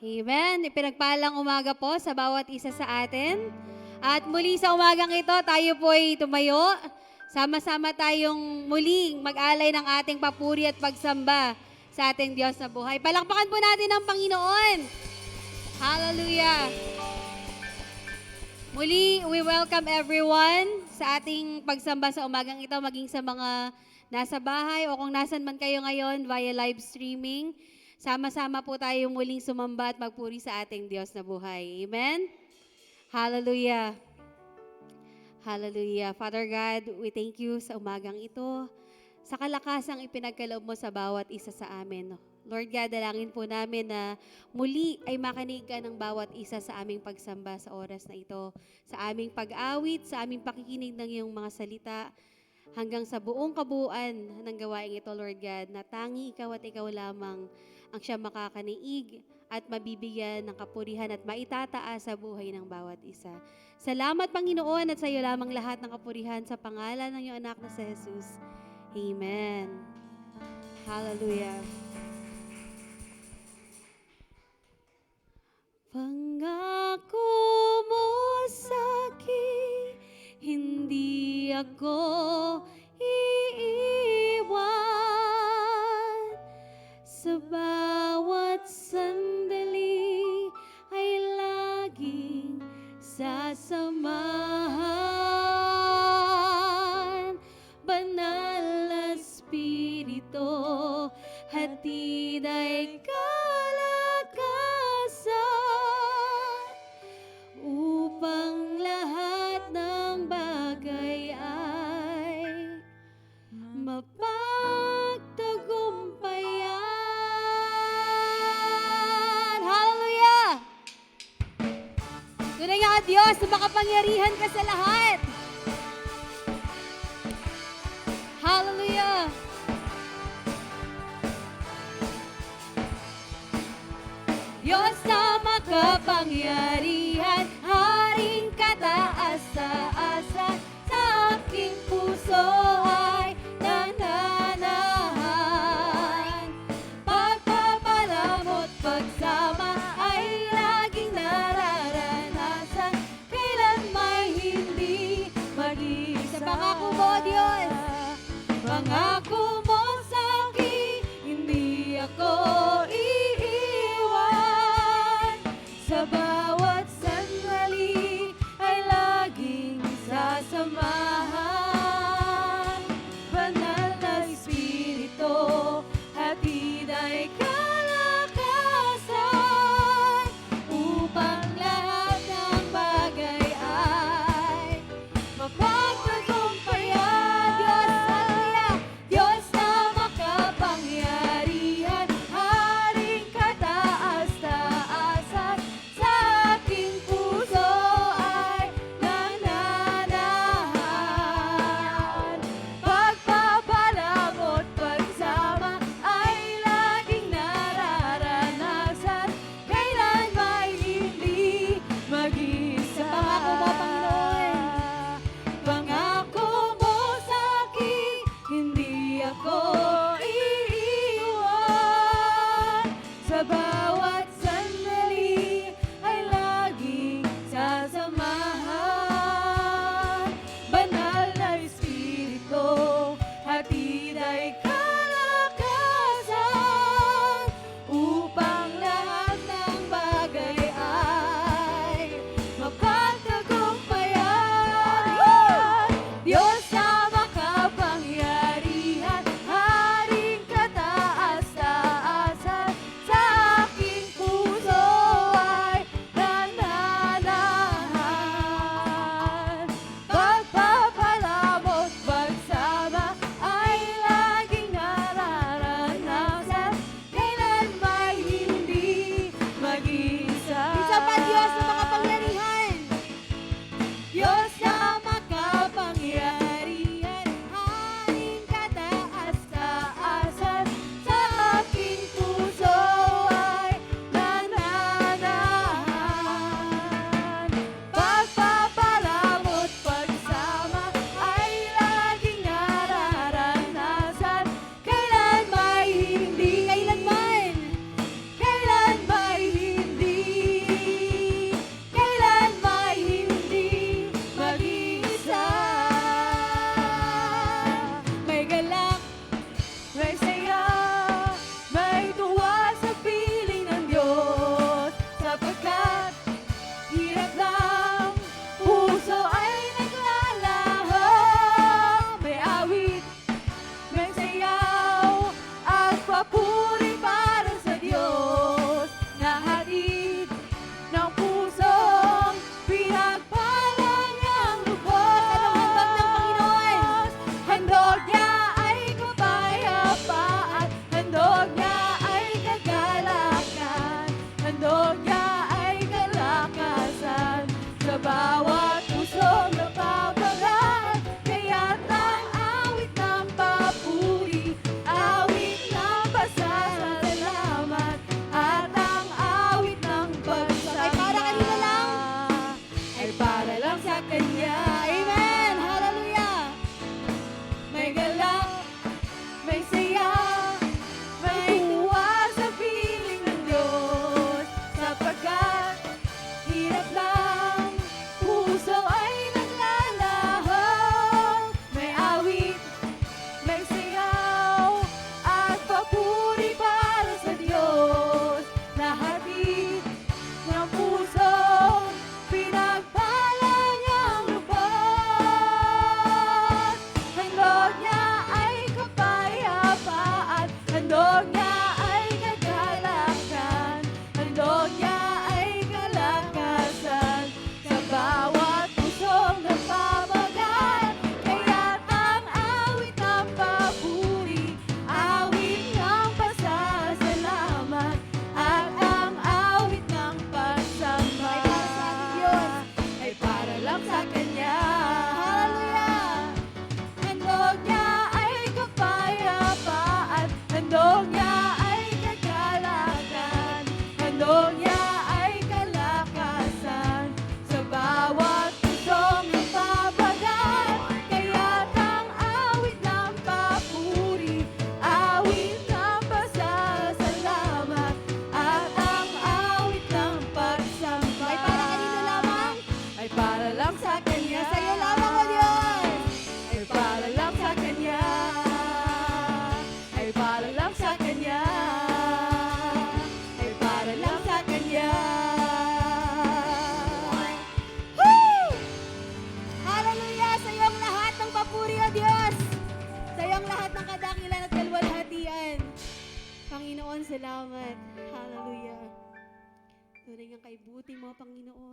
Amen. Ipinagpalang umaga po sa bawat isa sa atin. At muli sa umagang ito, tayo po ay tumayo. Sama-sama tayong muling mag-alay ng ating papuri at pagsamba sa ating Diyos na buhay. Palakpakan po natin ang Panginoon. Hallelujah. Muli, we welcome everyone sa ating pagsamba sa umagang ito, maging sa mga nasa bahay o kung nasan man kayo ngayon via live streaming. Sama-sama po tayo muling sumamba at magpuri sa ating Diyos na buhay. Amen? Hallelujah. Hallelujah. Father God, we thank you sa umagang ito, sa kalakasang ipinagkaloob mo sa bawat isa sa amin. Lord God, dalangin po namin na muli ay makinig ka ng bawat isa sa aming pagsamba sa oras na ito, sa aming pag-awit, sa aming pakikinig ng iyong mga salita, hanggang sa buong kabuuan ng gawaing ito, Lord God, na tangi ikaw at ikaw lamang ang siya makakaniig at mabibigyan ng kapurihan at maitataas sa buhay ng bawat isa. Salamat, Panginoon, at sa iyo lamang lahat ng kapurihan sa pangalan ng iyong anak na si Jesus. Amen. Hallelujah. Pangako mo sa'kin, hindi ako iiwan. Sa bawat sandali ay laging sasamahan. Banal na Espiritu, hatid ay kalakasan upang lahat ng bagay ay mapagtagumpayan. Hallelujah! Tunay nga, Diyos, na makapangyarihan ka sa lahat. Hallelujah! Diyos na makapangyarihan, Haring kataas-taasan, sa aking puso ay nananahan. Pagpapala mo't pagsama ay laging nararanasan, kailan may hindi mag-isa. Pangako mo, Diyos, pangako mo sa'kin, hindi ako iiwan. Sa bawat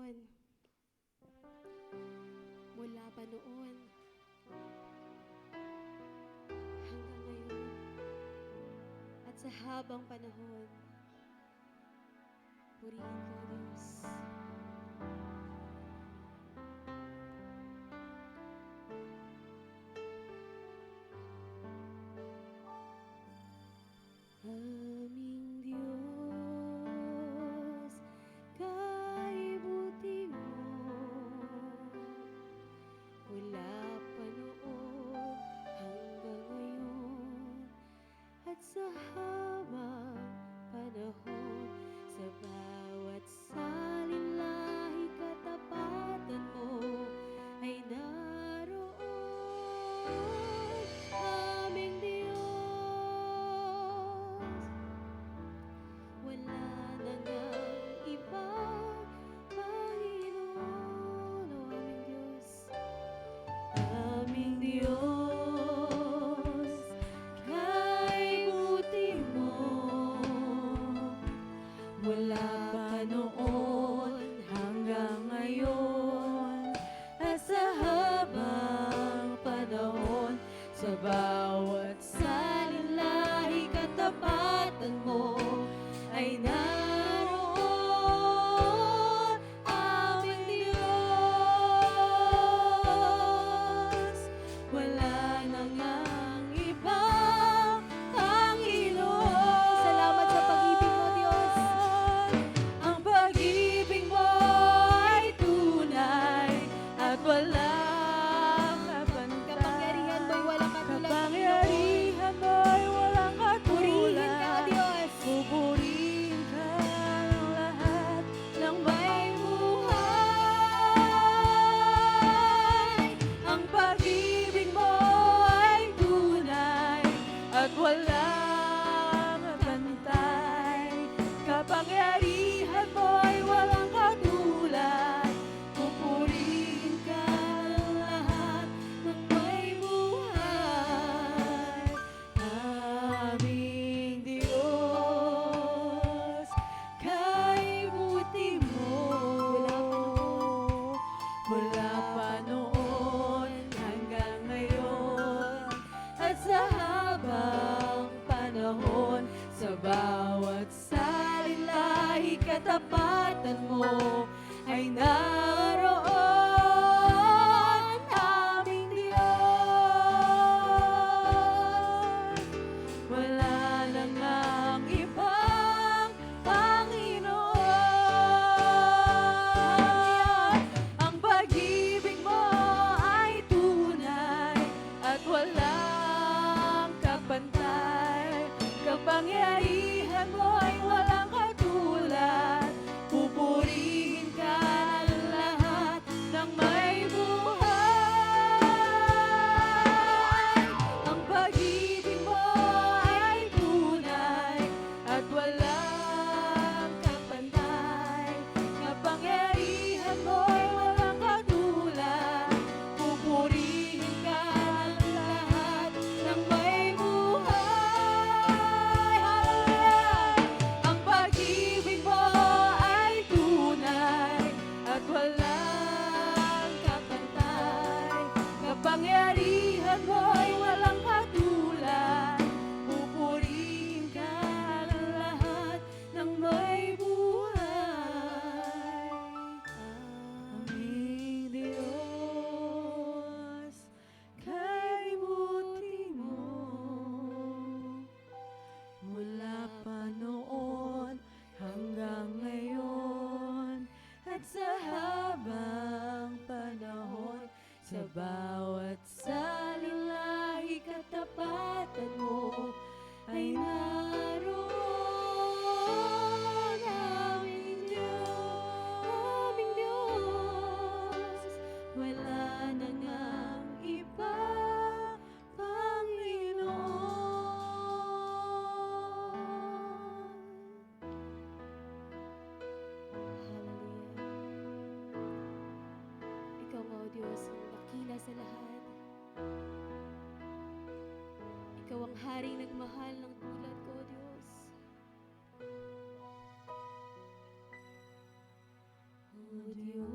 Panginoon, mula pa noon hanggang ngayon at sa habang panahon. Purihin ka, O Diyos. Aming Diyos, kay buti mo, mula pa noon hanggang ngayon, at sa habang panahon, sa bawat salinlahi katapatan mo ay naroon. Aming Diyos, wala na ngang ibang Panginoon. O aming Diyos, kay buti mo, mula pa noon hanggang ngayon, at sa habang panahon, sa bawat salinlahi katapatan mo ay naroon. Aming Diyos, wala na ngang ibang Panginoon. Salamat sa pag-ibig mo, Diyos. Ang pag-ibig mo ay tunay at walang kapangyarihan mo'y walang katulad. Kapangyarihan mo'y walang katulad. Purihin ka, O Diyos. Pupurihin ka ng lahat ng may buhay. Ang pag-ibig mo ay tunay at walang bantay. Kapangyarihan mo'y walang katulad. Pupurihin ka ng lahat ng may buhay. Aming Diyos, kay buti mo, mula pa noon hanggang ngayon, at sa habang panahon, sa bawat salinlahi katapatan mo ay naroon. Aming Diyos, wala na ngang ibang Panginoon. Ang pag-ibig mo ay tunay at walang kapantay. Kapangyarihan mo ay walang katulad. Pupurihin ka ng lahat ng may buhay. Ang pag-ibig mo ay tunay at walang kapantay. Kapangyarihan mo ay walang katulad. Pupurihin ka ng lahat ng may buhay. Hallelujah! Ang pag-ibig mo ay tunay at walang kapantay. Kapangyarihan mo ay walang katulad. Pupurihin ka ng lahat ng may buhay. Aming Diyos, kay buti mo, mula pa noon hanggang ngayon, at sa habang panahon, sa bawat salinlahi katapatan mo ay naroon. Aming Diyos, wala na ngang iba Panginoon. Hallelujah. Ikaw nga, O Diyos, ang dakila sa lahat. Ikaw ang haring nagmahal ng tulad ko, O Diyos. O Diyos,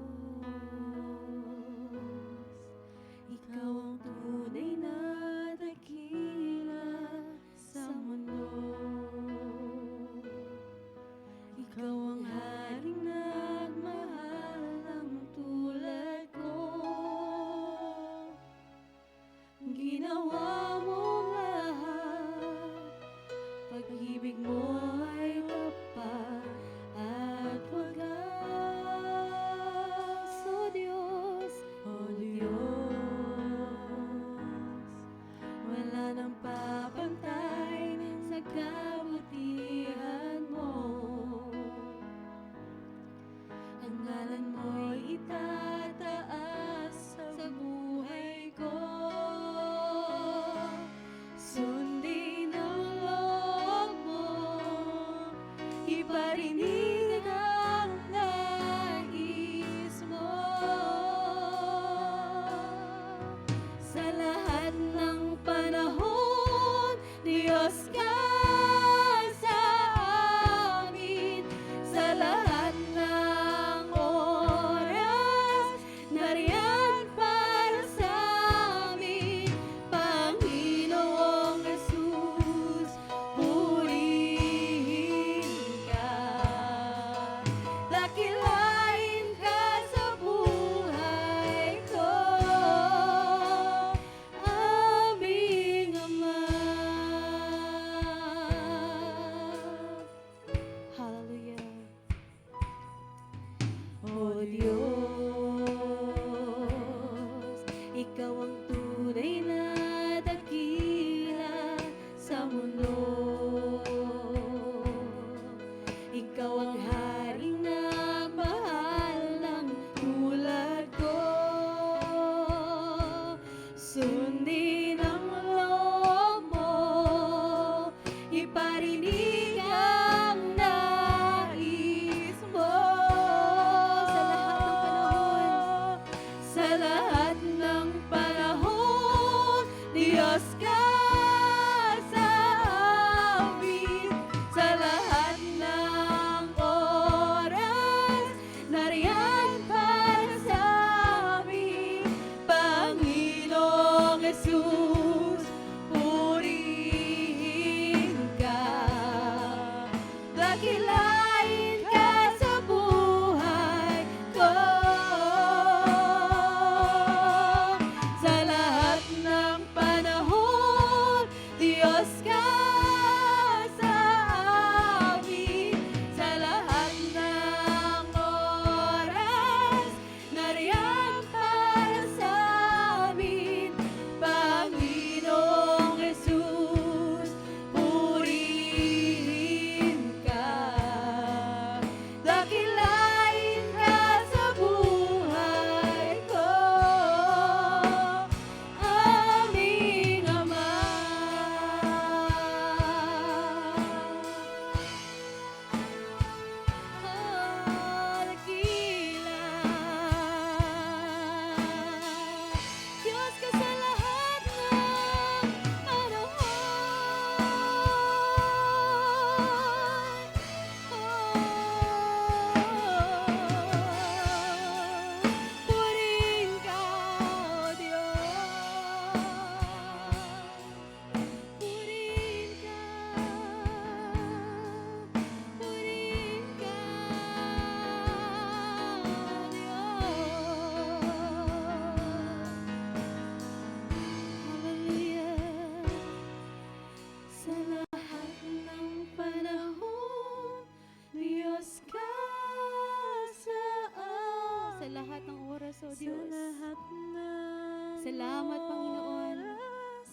Diyos. lahat ng Salamat, Panginoon. oras,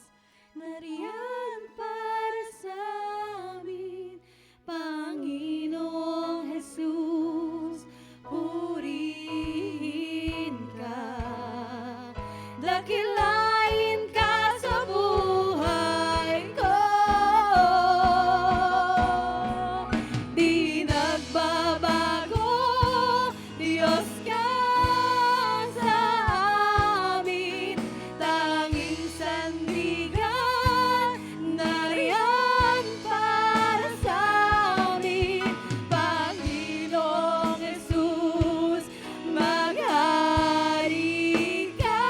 nariyan para sa amin, Panginoong Jesus, purihin ka, dakilain ka sa buhay ko. Di nagbabago, Diyos ka sa amin, tanging sandigan, nariyan para sa amin, Panginoong Jesus, maghari ka,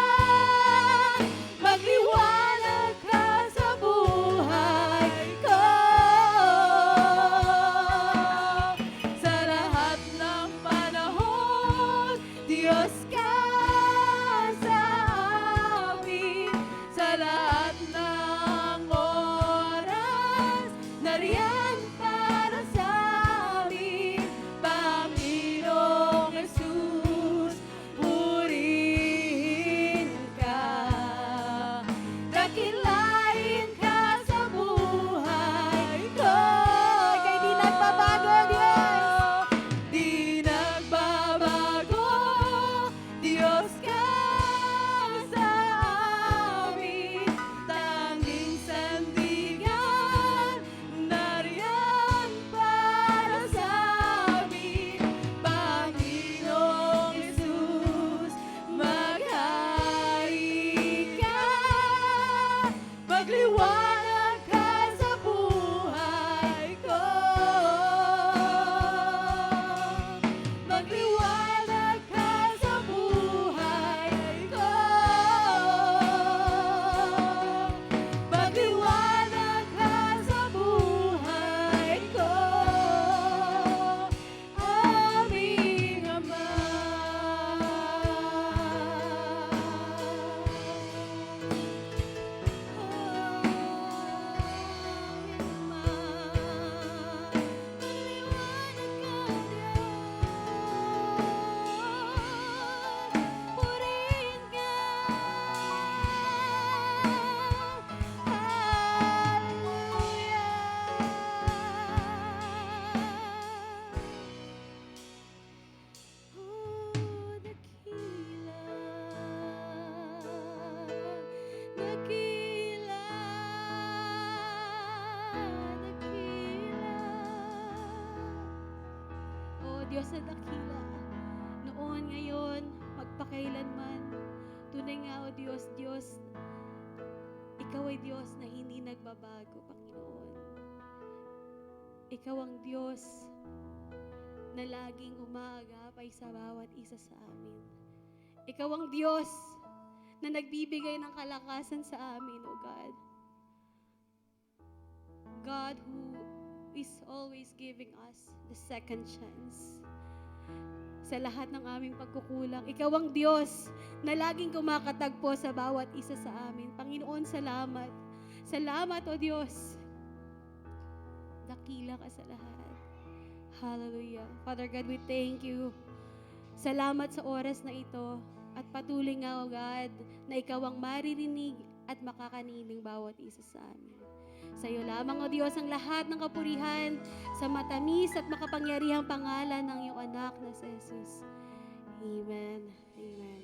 magliwanag ka sa buhay ko. Sa lahat ng panahon, Diyos ka sa amin, sa lahat ng oras, nariyan para sa amin, Panginoong Jesus, purihin ka, dakilain ka sa buhay ko. Ika'y di nagbabago, Diyos. Di nagbabago, Diyos ka sa amin, tanging sandigan, nariyan para sa amin, Panginoong Jesus, maghari ka, magliwanag ka sa buhay ko. Magliwanag ka sa buhay ko. Magliwanag ka sa buhay ko. Aming Ama. Dakila, dakila. O Diyos na dakila, noon, ngayon, magpakailanman. Tunay nga, O Diyos, Diyos, Ikaw ay Diyos na hindi nagbabago, Panginoon. Ikaw ang Diyos na laging umaagapay sa bawat isa sa amin. Ikaw ang Diyos na nagbibigay ng kalakasan sa amin, O God. God who is always giving us the second chance. Sa lahat ng aming pagkukulang, Ikaw ang Diyos na laging kumakatagpo sa bawat isa sa amin. Panginoon, salamat. Salamat, O Diyos. Dakila ka sa lahat. Hallelujah. Father God, we thank you. Salamat sa oras na ito. At patuloy nga, O God, na Ikaw ang maririnig at makakaniling bawat isa sa amin. Sa iyo lamang, O Diyos, ang lahat ng kapurihan sa matamis at makapangyarihang pangalan ng iyong anak na si Jesus. Amen. Amen.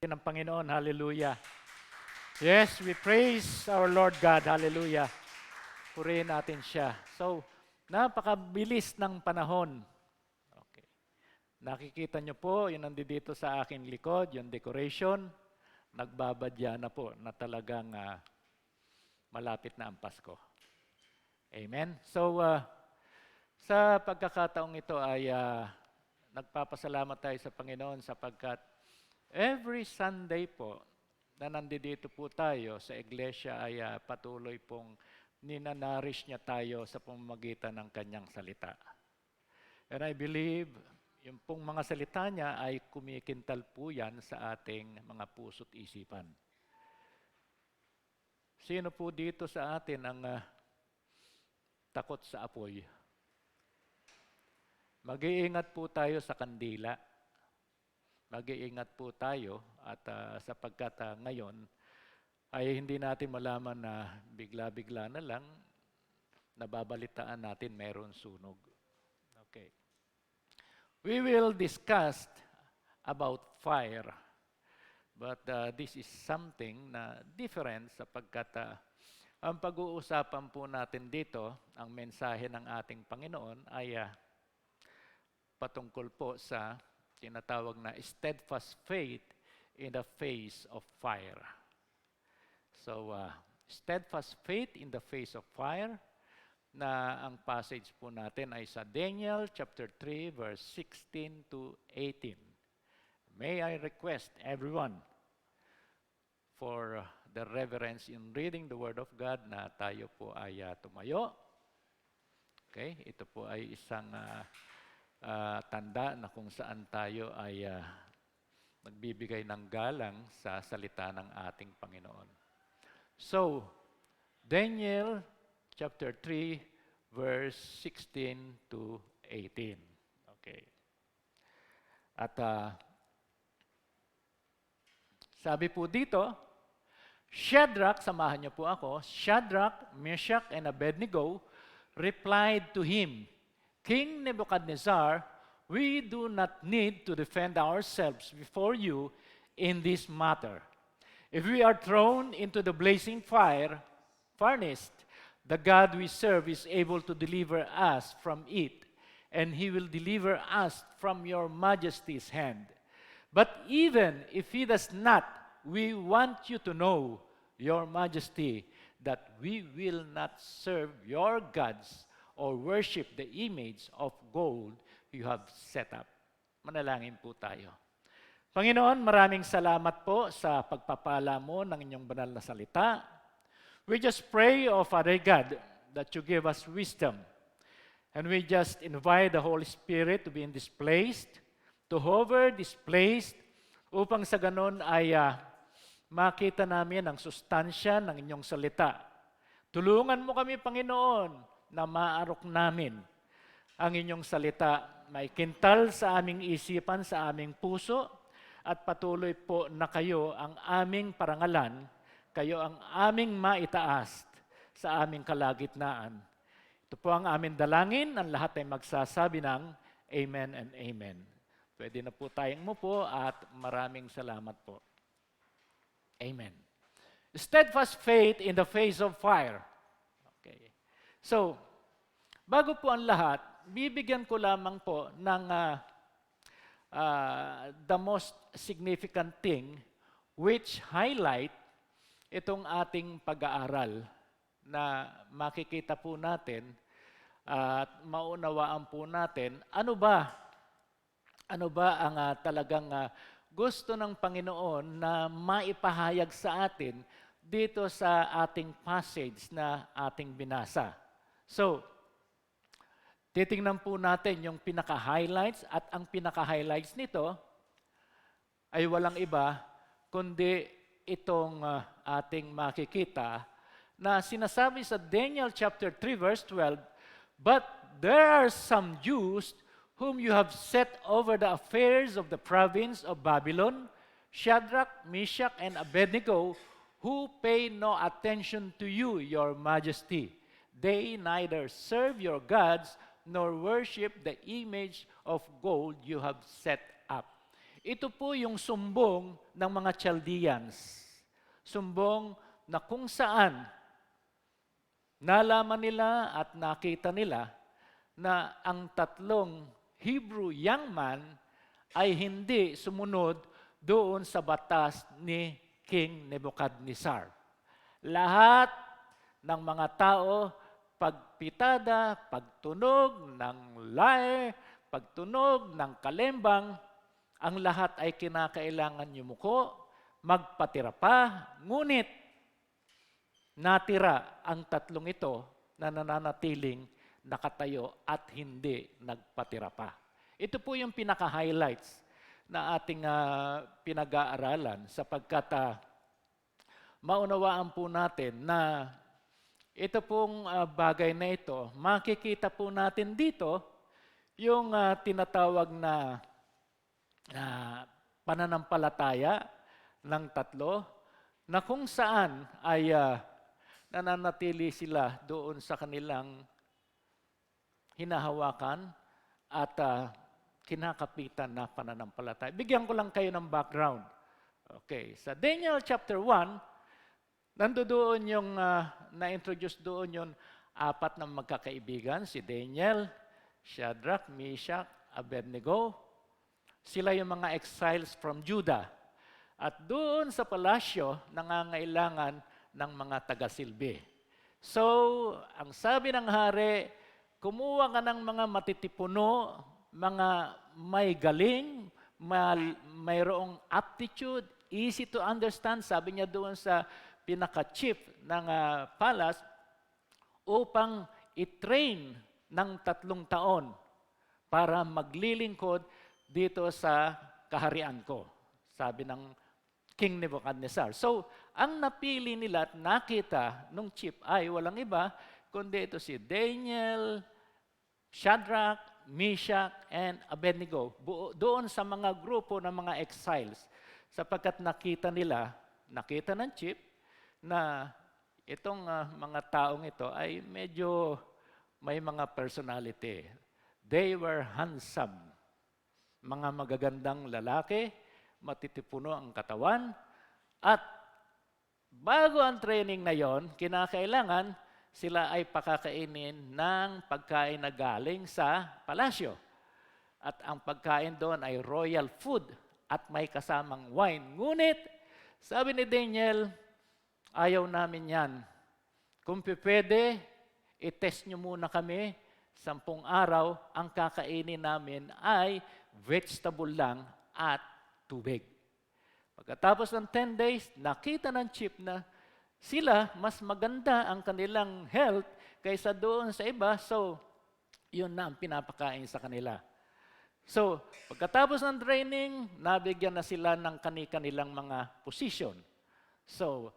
ng Panginoon. Hallelujah. Yes, we praise our Lord God. Hallelujah. Purihin natin siya. So, napakabilis ng panahon. Okay. Nakikita nyo po, yun nandito sa aking likod, yung decoration, nagbabadya na po na talagang malapit na ang Pasko. Amen? So, sa pagkakataong ito ay nagpapasalamat tayo sa Panginoon sapagkat every Sunday po na nandito po tayo sa iglesia ay patuloy pong ninanarish niya tayo sa pamamagitan ng kanyang salita. And I believe yung pong mga salita niya ay kumikintal po yan sa ating mga puso't isipan. Sino po dito sa atin ang takot sa apoy? Mag-iingat po tayo sa kandila. Mag-iingat po tayo at sapagkat ngayon ay hindi natin malaman na bigla-bigla na lang nababalitaan natin mayroon sunog. Okay. We will discuss about fire. But this is something na different sapagkat ang pag-uusapan po natin dito, ang mensahe ng ating Panginoon ay patungkol po sa tinatawag na steadfast faith in the face of fire. So, steadfast faith in the face of fire, na ang passage po natin ay sa Daniel chapter 3 verse 16 to 18. May I request everyone for the reverence in reading the Word of God na tayo po ay tumayo. Okay, ito po ay isang tanda na kung saan tayo ay nagbibigay ng galang sa salita ng ating Panginoon. So, Daniel chapter 3 verse 16 to 18. Okay. At sabi po dito, Shadrach, samahan niyo po ako, Shadrach, Meshach, and Abednego replied to him, King Nebuchadnezzar, we do not need to defend ourselves before you in this matter. If we are thrown into the blazing furnace, the God we serve is able to deliver us from it, and he will deliver us from your majesty's hand. But even if he does not, we want you to know, your majesty, that we will not serve your gods or worship the image of gold you have set up. Manalangin po tayo. Panginoon, maraming salamat po sa pagpapala mo ng inyong banal na salita. We just pray, O Father God, that you give us wisdom. And we just invite the Holy Spirit to be in this place, to hover this place, upang sa ganon ay makita namin ang sustansya ng inyong salita. Tulungan mo kami, Panginoon, na maarok namin ang inyong salita, maikintal sa aming isipan, sa aming puso, at patuloy po na kayo ang aming parangalan, kayo ang aming maitaas sa aming kalagitnaan. Ito po ang aming dalangin, ang lahat ay magsasabi ng Amen and Amen. Pwede na po tayong umupo at maraming salamat po. Amen. Steadfast faith in the face of fire. Okay. So, bago po ang lahat, bibigyan ko lamang po ng the most significant thing which highlight itong ating pag-aaral na makikita po natin at maunawaan po natin ano ba ang talagang gusto ng Panginoon na maipahayag sa atin dito sa ating passage na ating binasa. So, titingnan po natin yung pinaka-highlights at ang pinaka-highlights nito ay walang iba kundi itong ating makikita na sinasabi sa Daniel chapter 3 verse 12, But there are some Jews whom you have set over the affairs of the province of Babylon, Shadrach, Meshach, and Abednego, who pay no attention to you, your majesty. They neither serve your gods nor worship the image of gold you have set up. Ito po yung sumbong ng mga Chaldeans. Sumbong na kung saan nalaman nila at nakita nila na ang tatlong Hebrew young man ay hindi sumunod doon sa batas ni King Nebuchadnezzar. Lahat ng mga tao, pagpitada, pagtunog ng lyre, pagtunog ng kalembang, ang lahat ay kinakailangan yumuko, magpatira pa, ngunit natira ang tatlong ito na nananatiling nakatayo at hindi nagpatira pa. Ito po yung pinaka-highlights na ating pinag-aaralan sapagkat maunawaan po natin na ito pong bagay na ito, makikita po natin dito yung tinatawag na pananampalataya ng tatlo na kung saan ay nananatili sila doon sa kanilang hinahawakan at kinakapitan na pananampalataya. Bigyan ko lang kayo ng background. Okay, sa Daniel chapter 1, nandoon yung na-introduce doon yung apat na magkakaibigan, si Daniel, Shadrach, Meshach, Abednego. Sila yung mga exiles from Judah. At doon sa palasyo, nangangailangan ng mga tagasilbi. So, ang sabi ng hari, kumuha ka ng mga matitipuno, mga may galing, mayroong aptitude, easy to understand, sabi niya doon sa pinaka-chief ng palace, upang i-train ng 3 taon para maglilingkod dito sa kaharian ko, sabi ng King Nebuchadnezzar. So, ang napili nila at nakita nung chief ay walang iba, kundi ito si Daniel, Shadrach, Meshach, and Abednego. Doon sa mga grupo ng mga exiles, sapagkat nakita ng chief, na itong mga taong ito ay medyo may mga personality. They were handsome. Mga magagandang lalaki, matitipuno ang katawan, at bago ang training na yon, kinakailangan sila ay pakakainin ng pagkain na galing sa palasyo. At ang pagkain doon ay royal food at may kasamang wine. Ngunit, sabi ni Daniel, ayaw namin yan. Kung pwede, i-test nyo muna kami. 10 araw, ang kakainin namin ay vegetable lang at tubig. Pagkatapos ng 10 days, nakita ng chief na sila, mas maganda ang kanilang health kaysa doon sa iba. So, yun na ang pinapakain sa kanila. So, pagkatapos ng training, nabigyan na sila ng kanilang mga position. So,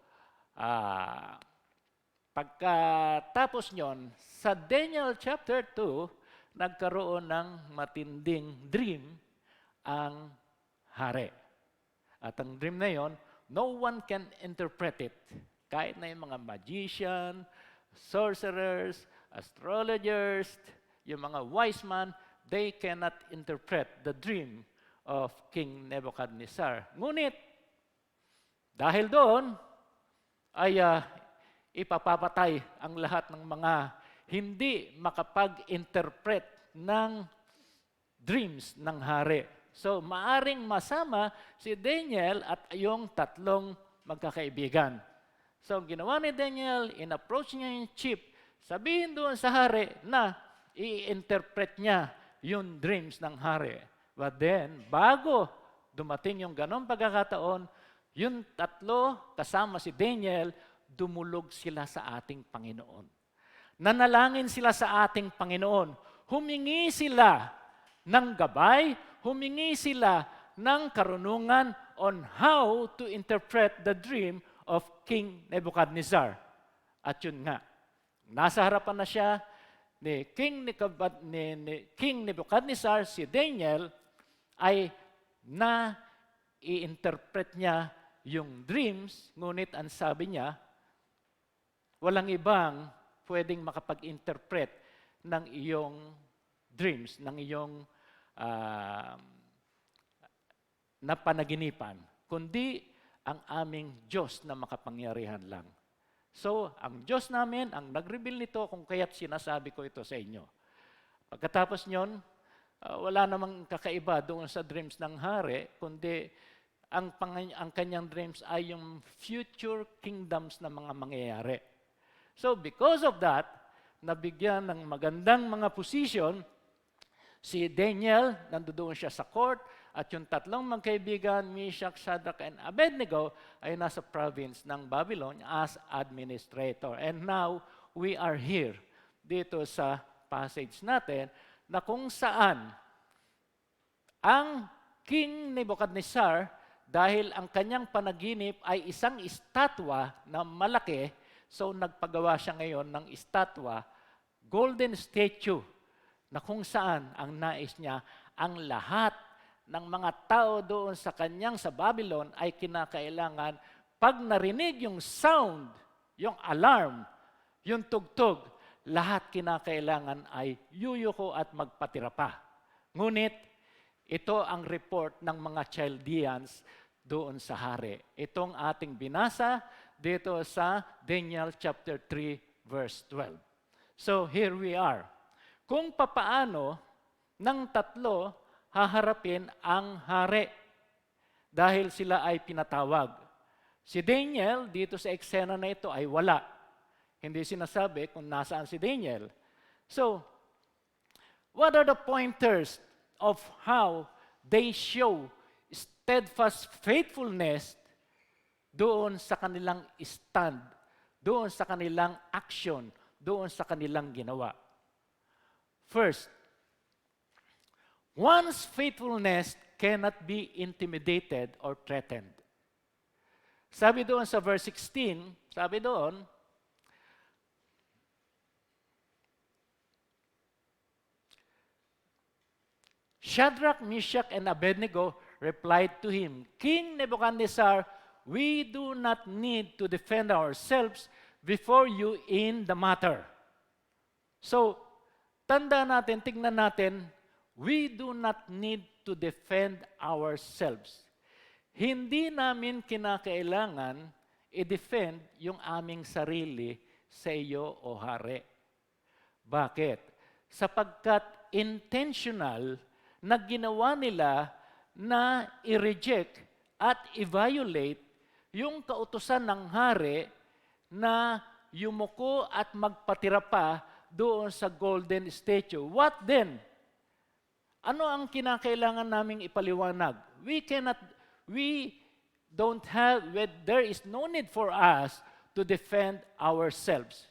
pagkatapos nyon, sa Daniel chapter 2, nagkaroon ng matinding dream ang hari. At ang dream na yon, no one can interpret it. Kahit na yung mga magician, sorcerers, astrologers, yung mga wise man, they cannot interpret the dream of King Nebuchadnezzar. Ngunit, dahil doon, ay ipapapatay ang lahat ng mga hindi makapag-interpret ng dreams ng hari. So, maaring masama si Daniel at yung 3 magkakaibigan. So, ginawa ni Daniel, in-approach niya yung chief, sabihin doon sa hari na i-interpret niya yung dreams ng hari. But then, bago dumating yung ganong pagkakataon, yung 3 kasama si Daniel, dumulog sila sa ating Panginoon. Nanalangin sila sa ating Panginoon. Humingi sila ng gabay, humingi sila ng karunungan on how to interpret the dream of King Nebuchadnezzar. At yun nga, nasa harapan na siya ni King Nebuchadnezzar, si Daniel, ay i-interpret niya yung dreams, ngunit ang sabi niya, walang ibang pwedeng makapag-interpret ng iyong dreams, ng iyong na panaginipan, kundi ang aming Diyos na makapangyarihan lang. So, ang Diyos namin ang nag-reveal nito kung kaya't sinasabi ko ito sa inyo. Pagkatapos nyon, wala namang kakaiba doon sa dreams ng hari, kundi ang kanyang dreams ay yung future kingdoms na mga mangyayari. So, because of that, nabigyan ng magandang mga position, si Daniel, nandoon siya sa court, at yung tatlong magkaibigan, Meshach, Shadrach, and Abednego, ay nasa province ng Babylon as administrator. And now, we are here, dito sa passage natin, na kung saan ang King Nebuchadnezzar, dahil ang kanyang panaginip ay isang estatwa na malaki, so nagpagawa siya ngayon ng estatwa, golden statue, na kung saan ang nais niya, ang lahat ng mga tao doon sa kanyang sa Babylon ay kinakailangan, pag narinig yung sound, yung alarm, yung tugtog, lahat kinakailangan ay yuyuko at magpatira pa. Ngunit, ito ang report ng mga Chaldeans doon sa hari. Itong ating binasa dito sa Daniel chapter 3 verse 12. So here we are. Kung papaano ng tatlo haharapin ang hari dahil sila ay pinatawag. Si Daniel dito sa eksena na ito ay wala. Hindi sinasabi kung nasaan si Daniel. So, what are the pointers of how they show steadfast faithfulness doon sa kanilang stand, doon sa kanilang action, doon sa kanilang ginawa? First, one's faithfulness cannot be intimidated or threatened. Sabi doon sa verse 16, sabi doon, Shadrach, Meshach, and Abednego replied to him, King Nebuchadnezzar, we do not need to defend ourselves before you in the matter. So, tanda natin, tingnan natin, we do not need to defend ourselves. Hindi namin kinakailangan i-defend yung aming sarili sa iyo, O Hari. Bakit? Sapagkat intentional na ginawa nila na i-reject at i-violate yung kautusan ng hari na yumuko at magpatira pa doon sa golden statue. What then? Ano ang kinakailangan naming ipaliwanag? There is no need for us to defend ourselves.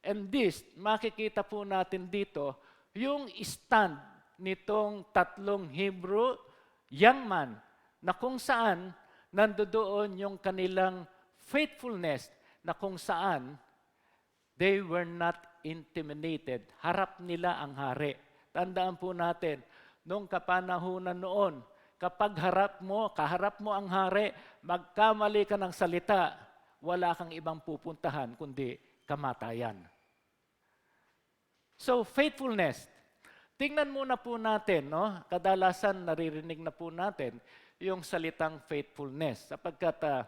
And this, makikita po natin dito, yung stand nitong tatlong Hebrew young man, na kung saan nandoon yung kanilang faithfulness, na kung saan they were not intimidated. Harap nila ang hari. Tandaan po natin, nung kapanahunan noon, kapag kaharap mo ang hari, magkamali ka ng salita, wala kang ibang pupuntahan kundi kamatayan. So, faithfulness. Tingnan muna po natin, no? Kadalasan naririnig na po natin yung salitang faithfulness. Sapagkat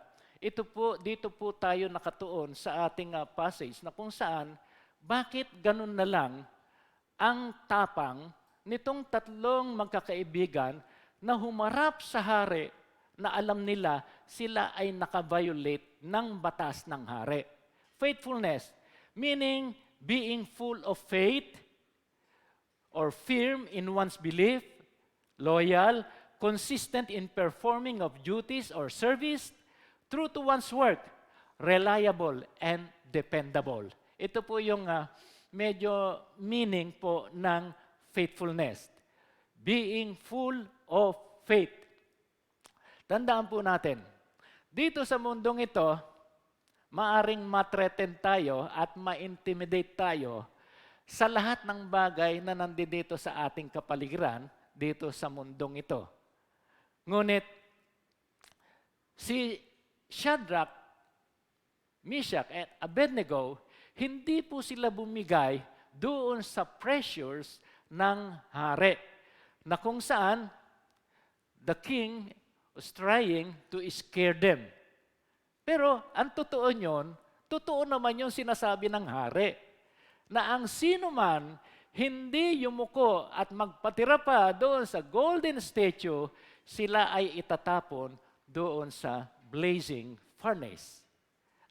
dito po tayo nakatuon sa ating passage na kung saan, bakit ganun na lang ang tapang nitong tatlong magkakaibigan na humarap sa hari na alam nila sila ay nakaviolate ng batas ng hari. Faithfulness, meaning being full of faith or firm in one's belief, loyal, consistent in performing of duties or service, true to one's work, reliable, and dependable. Ito po yung medyo meaning po ng faithfulness. Being full of faith. Tandaan po natin, dito sa mundong ito, maaring ma-threaten tayo at ma-intimidate tayo sa lahat ng bagay na nandito sa ating kapaligiran dito sa mundong ito. Ngunit, si Shadrach, Meshach, at Abednego, hindi po sila bumigay doon sa pressures ng hari, na kung saan the king was trying to scare them. Pero ang totoo nyon, totoo naman yung sinasabi ng hari, na ang sino man hindi yumuko at magpatira pa doon sa golden statue, sila ay itatapon doon sa blazing furnace.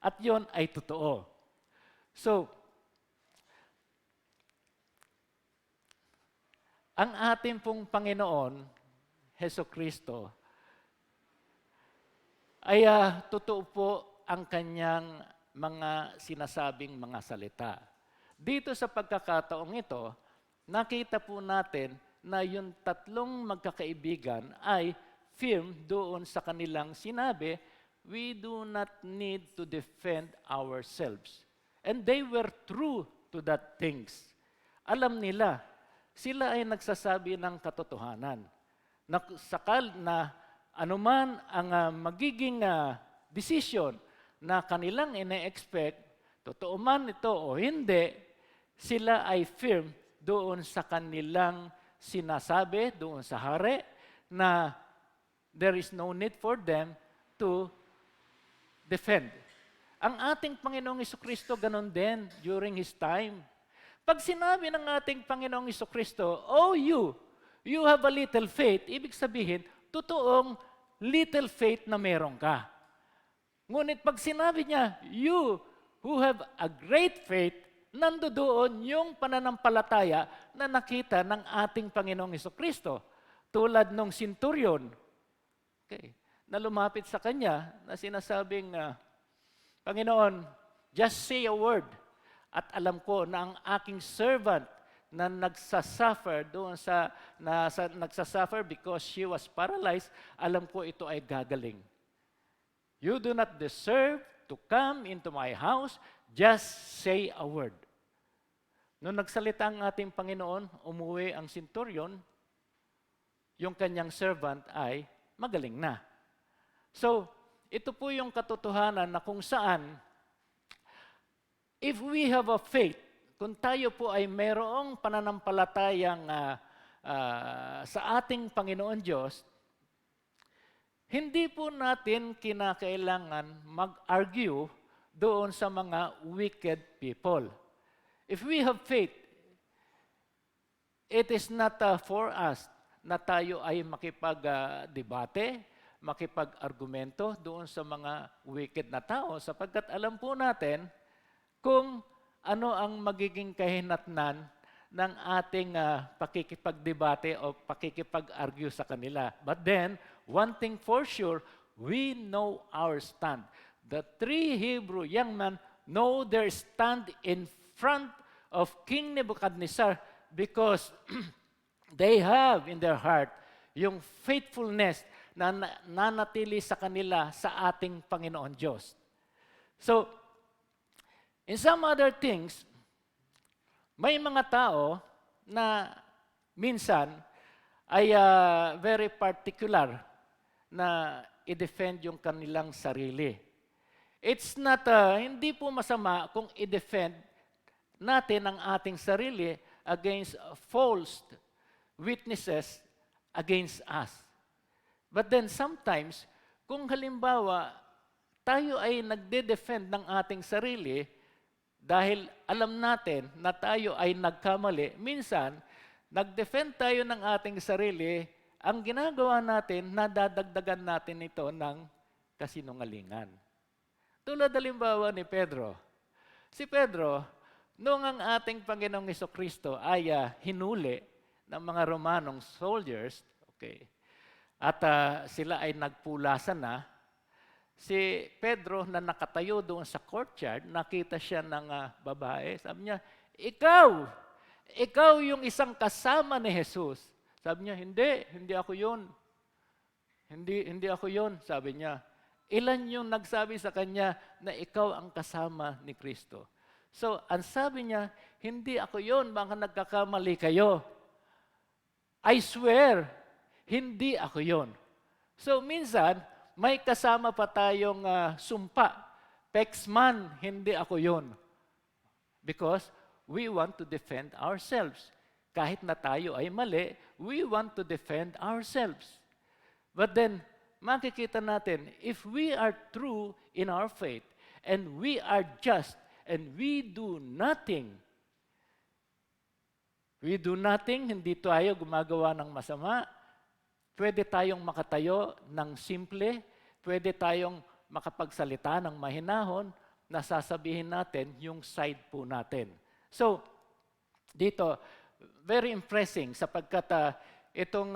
At yon ay totoo. So, ang ating pong Panginoon, Heso Kristo, ay totoo po ang kanyang mga sinasabing mga salita. Dito sa pagkakataong ito, nakita po natin na yung tatlong magkakaibigan ay firm doon sa kanilang sinabi, we do not need to defend ourselves. And they were true to that things. Alam nila, sila ay nagsasabi ng katotohanan. Sakal na anuman ang magiging decision na kanilang ine-expect, totoo man ito o hindi, sila ay firm doon sa kanilang sinasabi, doon sa hari, na there is no need for them to defend. Ang ating Panginoong Jesucristo ganun din during His time. Pag sinabi ng ating Panginoong Jesucristo, oh you have a little faith, ibig sabihin, totoong little faith na meron ka. Ngunit pag sinabi niya, you who have a great faith, nandoon yung pananampalataya na nakita ng ating Panginoong Jesucristo. Tulad nung centurion, okay, na lumapit sa kanya na sinasabing, Panginoon, just say a word. At alam ko na ang aking servant na nagsasuffer doon nagsasuffer because she was paralyzed, alam ko ito ay gagaling. You do not deserve to come into my house, just say a word. Nung nagsalita ang ating Panginoon, umuwi ang centurion, yung kanyang servant ay magaling na. So, ito po yung katotohanan na kung saan, if we have a faith, kung tayo po ay mayroong pananampalatayang sa ating Panginoon Diyos, hindi po natin kinakailangan mag-argue doon sa mga wicked people. If we have faith, it is not for us na tayo ay makipag-debate, makipag-argumento doon sa mga wicked na tao, sapagkat alam po natin kung ano ang magiging kahinatnan ng ating pakikipagdebate o pakikipag-argue sa kanila. But then, one thing for sure, we know our stand. The three Hebrew young men know their stand in front of King Nebuchadnezzar because they have in their heart yung faithfulness na nanatili sa kanila sa ating Panginoon Diyos. So, in some other things, may mga tao na minsan ay very particular na i-defend yung kanilang sarili. It's not, hindi po masama kung i-defend natin ang ating sarili against false witnesses against us. But then sometimes, kung halimbawa, tayo ay nagde-defend ng ating sarili dahil alam natin na tayo ay nagkamali, minsan, nag-defend tayo ng ating sarili, ang ginagawa natin, nadadagdagan natin ito ng kasinungalingan. Tulad halimbawa ni Pedro. Si Pedro, noong ang ating Panginoong Jesucristo ay hinuli ng mga Romanong soldiers, okay, at sila ay nagpulasan na, si Pedro na nakatayo doon sa courtyard, nakita siya ng babae. Sabi niya, ikaw yung isang kasama ni Jesus. Sabi niya, hindi ako yun. Hindi ako yun, sabi niya. Ilan yung nagsabi sa kanya na ikaw ang kasama ni Kristo? So, ang sabi niya, hindi ako yun, baka nagkakamali kayo. I swear, hindi ako yun. So, minsan, may kasama pa tayong sumpa. Pexman, hindi ako yun. Because we want to defend ourselves. Kahit na tayo ay mali, we want to defend ourselves. But then, makikita natin, if we are true in our faith, and we are just, and we do nothing, hindi tayo gumagawa ng masama, pwede tayong makatayo ng simple, pwede tayong makapagsalita ng mahinahon, na sasabihin natin yung side po natin. So, dito, very impressing sapagkat itong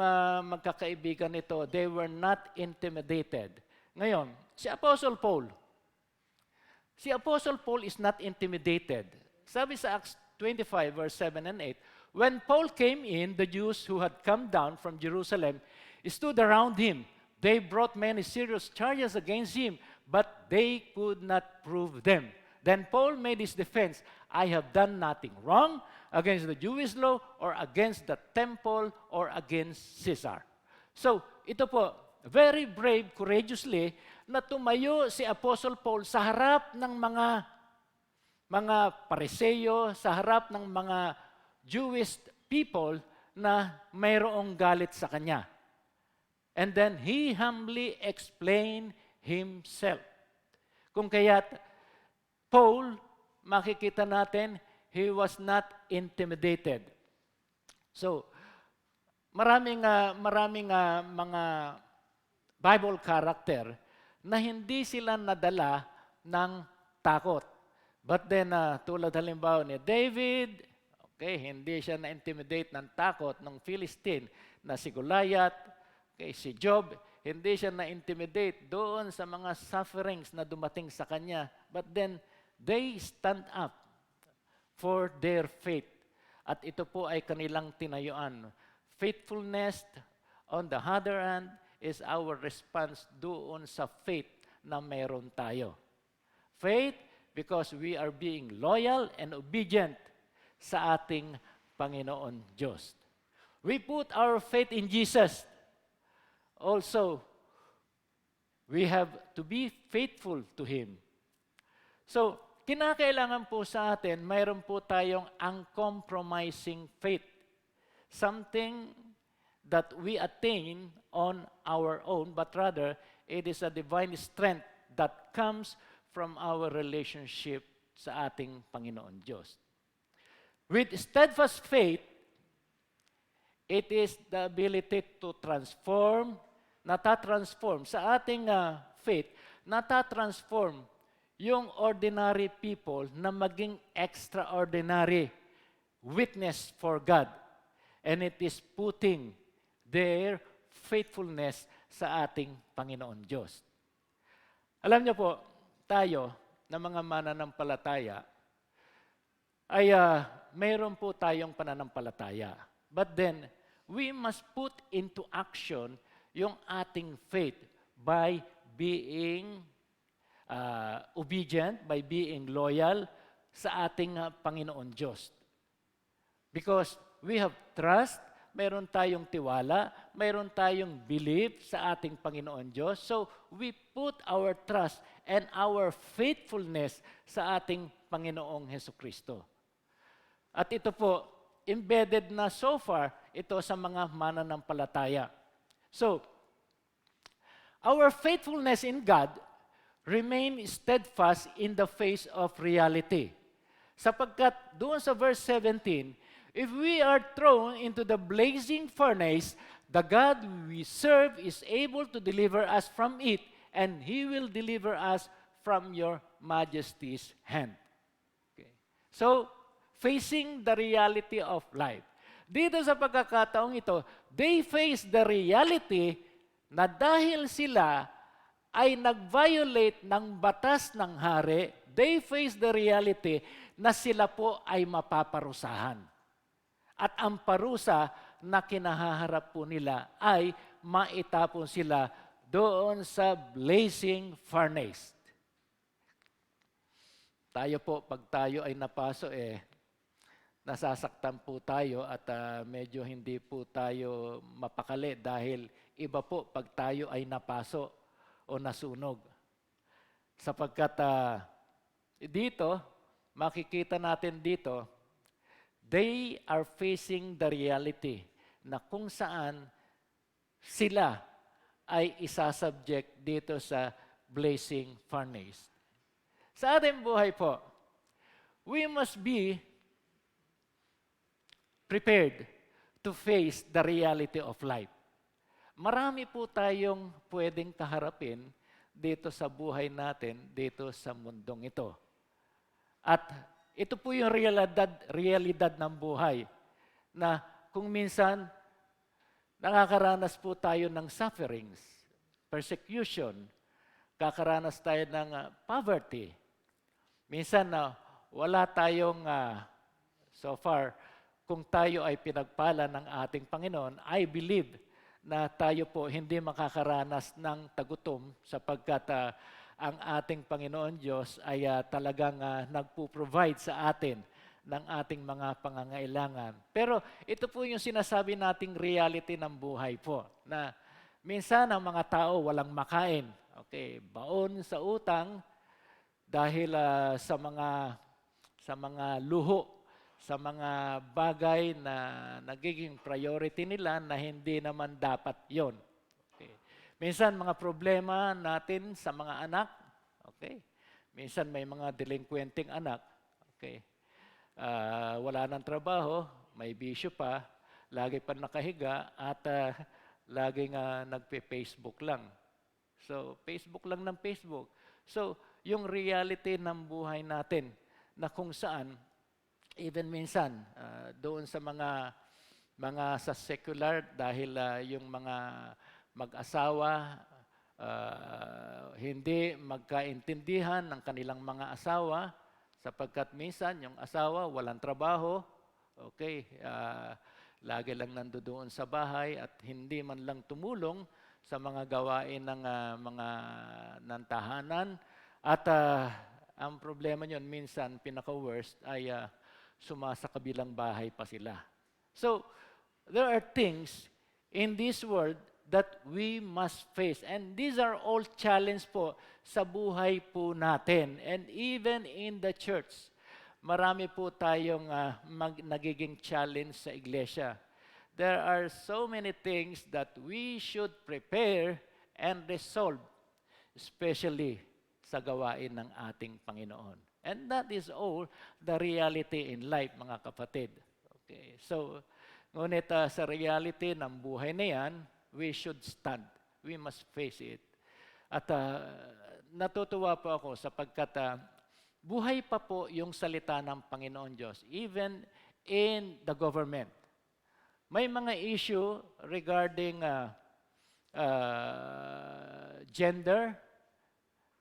magkakaibigan nito, they were not intimidated. Ngayon, si Apostle Paul is not intimidated. Sabi sa Acts 25, verse 7 and 8, when Paul came in, the Jews who had come down from Jerusalem stood around him. They brought many serious charges against him, but they could not prove them. Then Paul made his defense, I have done nothing wrong against the Jewish law or against the temple or against Caesar. So, ito po, very brave, courageously, na tumayo si Apostle Paul sa harap ng mga Pariseo, sa harap ng mga Jewish people na mayroong galit sa kanya. And then he humbly explained himself. Kung kaya't Paul, makikita natin, he was not intimidated. So, maraming mga Bible character na hindi sila nadala ng takot. But then, tulad halimbawa ni David, okay, hindi siya na-intimidate ng takot ng Philistine na si Goliath, okay, si Job, hindi siya na-intimidate doon sa mga sufferings na dumating sa kanya. But then, they stand up for their faith. At ito po ay kanilang tinayuan. Faithfulness, on the other hand, is our response doon sa faith na meron tayo. Faith, because we are being loyal and obedient sa ating Panginoon Diyos. We put our faith in Jesus. Also, we have to be faithful to Him. So, kinakailangan po sa atin, mayroon po tayong uncompromising faith. Something that we attain on our own, but rather, it is a divine strength that comes from our relationship sa ating Panginoon Diyos. With steadfast faith, it is the ability to transform, natatransform sa ating faith, natatransform yung ordinary people na maging extraordinary witness for God. And it is putting their faithfulness sa ating Panginoon Diyos. Alam niyo po, tayo na mga mananampalataya, ay mayroon po tayong pananampalataya. But then, we must put into action yung ating faith by being obedient, by being loyal sa ating Panginoon Diyos. Because we have trust, mayroon tayong tiwala, mayroon tayong belief sa ating Panginoon Diyos. So, we put our trust and our faithfulness sa ating Panginoong Hesukristo. At ito po, embedded na so far ito sa mga mananampalataya. So, our faithfulness in God remain steadfast in the face of reality. Sapagkat doon sa verse 17, if we are thrown into the blazing furnace, the God we serve is able to deliver us from it, and He will deliver us from your majesty's hand. Okay. So, facing the reality of life. Dito sa pagkakataong ito, they face the reality na dahil sila ay nag-violate ng batas ng hari, they face the reality na sila po ay mapaparusahan. At ang parusa na kinahaharap po nila ay maitapon sila doon sa blazing furnace. Tayo po, pag tayo ay napaso, nasasaktan po tayo at medyo hindi po tayo mapakali dahil iba po pag tayo ay napaso o nasunog. Sapagkat dito, makikita natin dito, they are facing the reality na kung saan sila ay isasubject dito sa blazing furnace. Sa ating buhay po, we must be prepared to face the reality of life. Marami po tayong pwedeng kaharapin dito sa buhay natin, dito sa mundong ito. At ito po yung realidad ng buhay na kung minsan nakakaranas po tayo ng sufferings, persecution, kakaranas tayo ng poverty. Minsan wala tayong so far, kung tayo ay pinagpala ng ating Panginoon, I believe na tayo po hindi makakaranas ng tagutom sapagkat ang ating Panginoon Diyos ay talagang nagpo-provide sa atin ng ating mga pangangailangan. Pero ito po yung sinasabi nating reality ng buhay po, na minsan ang mga tao walang makain. Okay, baon sa utang dahil sa mga luho, sa mga bagay na nagiging priority nila na hindi naman dapat yon. Okay. Minsan mga problema natin sa mga anak, okay. Minsan may mga delinquenting anak, okay. Wala nang trabaho, may bisyo pa, lagi pa nakahiga at laging nagpe-Facebook lang. So, Facebook lang ng Facebook. So, yung reality ng buhay natin na kung saan even minsan, doon sa mga sa secular, dahil yung mga mag-asawa hindi magkaintindihan ng kanilang mga asawa, sapagkat minsan yung asawa walang trabaho, okay, lagi lang nandoon sa bahay at hindi man lang tumulong sa mga gawain ng ng tahanan. At ang problema nyon minsan, pinaka-worst, ay sumasa kabilang bahay pa sila. So, there are things in this world that we must face. And these are all challenge po sa buhay po natin. And even in the church, marami po tayong nagiging challenge sa iglesia. There are so many things that we should prepare and resolve, especially sa gawain ng ating Panginoon. And that is all the reality in life, mga kapatid. Okay. So, ngunit sa reality ng buhay na yan, we should stand. We must face it. At natutuwa po ako sapagkat buhay pa po yung salita ng Panginoon Diyos, even in the government. May mga issue regarding gender.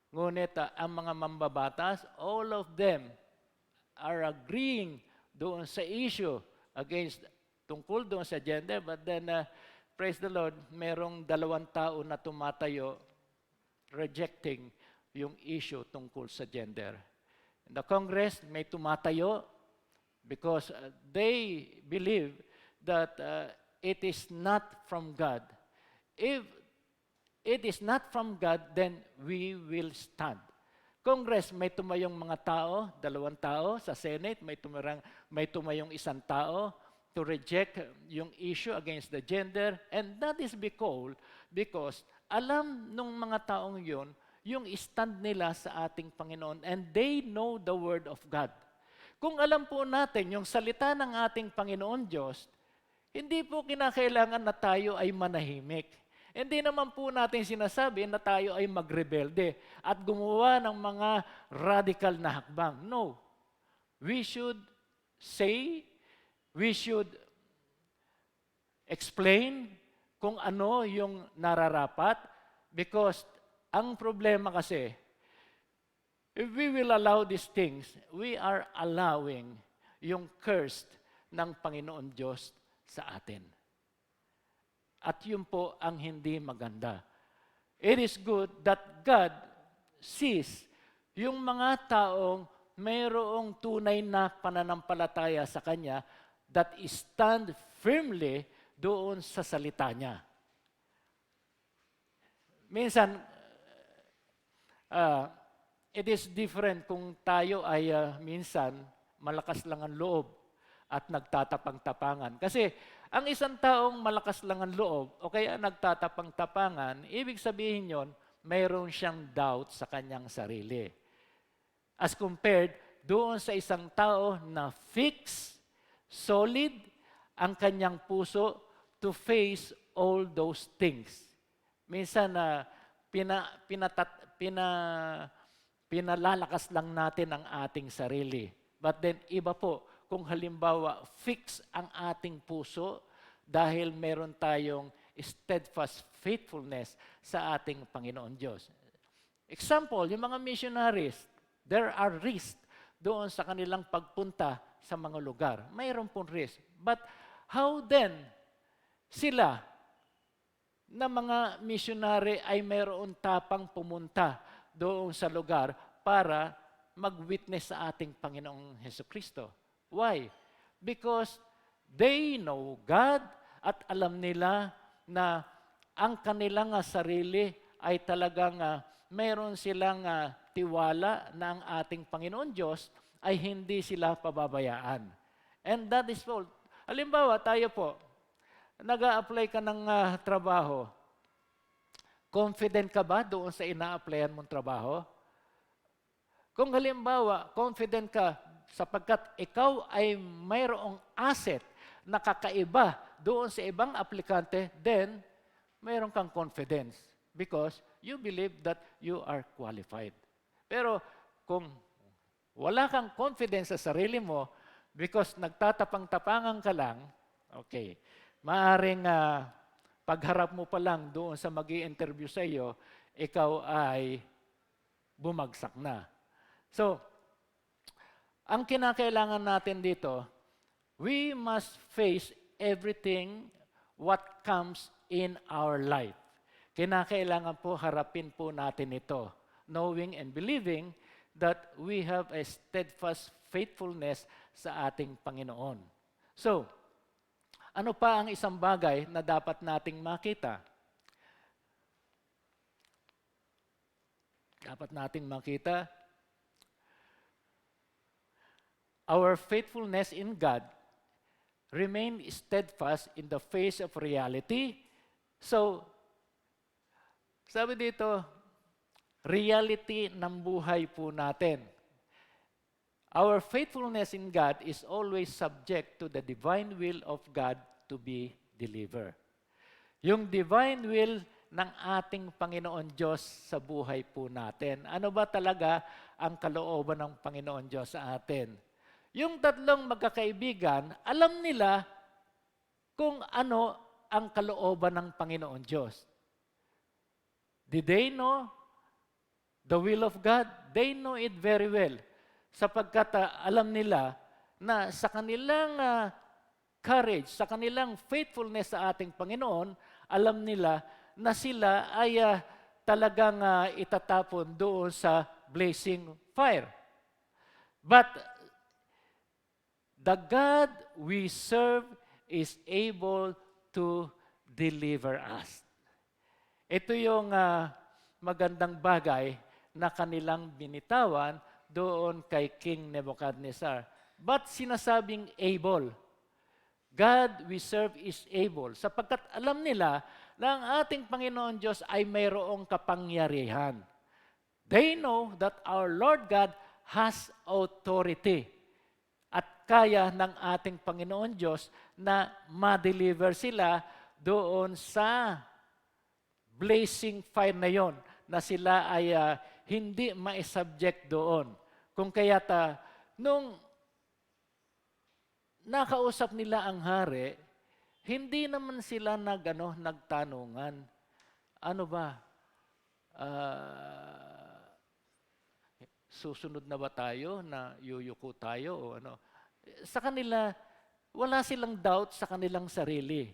Ngunit ang mga mambabatas, all of them are agreeing doon sa issue tungkol doon sa gender. But then, praise the Lord, merong 2 tao na tumatayo rejecting yung issue tungkol sa gender. In the Congress, may tumatayo because they believe that it is not from God. If it is not from God, then we will stand. Congress, may tumayong mga tao, 2 tao. Sa Senate, may tumayong 1 tao to reject yung issue against the gender. And that is because alam nung mga taong yun, yung stand nila sa ating Panginoon, and they know the Word of God. Kung alam po natin yung salita ng ating Panginoon Diyos, hindi po kinakailangan na tayo ay manahimik. Hindi naman po natin sinasabi na tayo ay magrebelde at gumawa ng mga radical na hakbang. No. We should say, we should explain kung ano yung nararapat, because ang problema kasi, if we will allow these things, we are allowing yung curse ng Panginoon Diyos sa atin. At yun po ang hindi maganda. It is good that God sees yung mga taong mayroong tunay na pananampalataya sa Kanya that stand firmly doon sa salita Niya. Minsan, it is different kung tayo ay minsan malakas lang ang loob at nagtatapang-tapangan. Kasi ang isang taong malakas lang ang loob o kaya nagtatapang-tapangan, ibig sabihin yon, mayroon siyang doubt sa kanyang sarili. As compared doon sa isang tao na fixed, solid, ang kanyang puso to face all those things. Minsan na pinalalakas lang natin ang ating sarili. But then iba po, kung halimbawa fix ang ating puso dahil meron tayong steadfast faithfulness sa ating Panginoon Diyos. Example, yung mga missionaries, there are risks doon sa kanilang pagpunta sa mga lugar. Mayroon pong risk. But how then sila na mga missionary ay mayroon tapang pumunta doon sa lugar para mag-witness sa ating Panginoong Hesukristo? Why? Because they know God at alam nila na ang kanilang sarili ay talagang mayroon silang tiwala na ang ating Panginoon Diyos ay hindi sila pababayaan. And that is all. Halimbawa, tayo po, nag-a-apply ka ng trabaho. Confident ka ba doon sa ina-applyan mong trabaho? Kung halimbawa, confident ka sapagkat ikaw ay mayroong asset na kakaiba doon sa ibang aplikante, then mayroon kang confidence because you believe that you are qualified. Pero kung wala kang confidence sa sarili mo because nagtatapang-tapangan ka lang, okay, maaring pagharap mo pa lang doon sa mag-i-interview sa iyo, ikaw ay bumagsak na. So, ang kinakailangan natin dito, we must face everything what comes in our life. Kinakailangan po harapin po natin ito, knowing and believing that we have a steadfast faithfulness sa ating Panginoon. So, ano pa ang isang bagay na dapat nating makita? Dapat nating makita, our faithfulness in God remain steadfast in the face of reality. So, sabi dito, reality ng buhay po natin. Our faithfulness in God is always subject to the divine will of God to be delivered. Yung divine will ng ating Panginoon Diyos sa buhay po natin. Ano ba talaga ang kalooban ng Panginoon Diyos sa atin? Yung tatlong magkakaibigan, alam nila kung ano ang kalooban ng Panginoon Diyos. Did they know the will of God? They know it very well. Sapagkat alam nila na sa kanilang courage, sa kanilang faithfulness sa ating Panginoon, alam nila na sila ay talagang itatapon doon sa blazing fire. But the God we serve is able to deliver us. Ito yung magandang bagay na kanilang binitawan doon kay King Nebuchadnezzar. But sinasabing able. God we serve is able. Sapagkat alam nila na ang ating Panginoon Diyos ay mayroong kapangyarihan. They know that our Lord God has authority. At kaya ng ating Panginoon Diyos na ma-deliver sila doon sa blazing fire na yon, na sila ay hindi ma-subject doon. Kung kaya't nung nakausap nila ang hari, hindi naman sila nagtanungan. Ano ba? Susunod na ba tayo na yuyuko tayo o ano? Sa kanila, wala silang doubt sa kanilang sarili.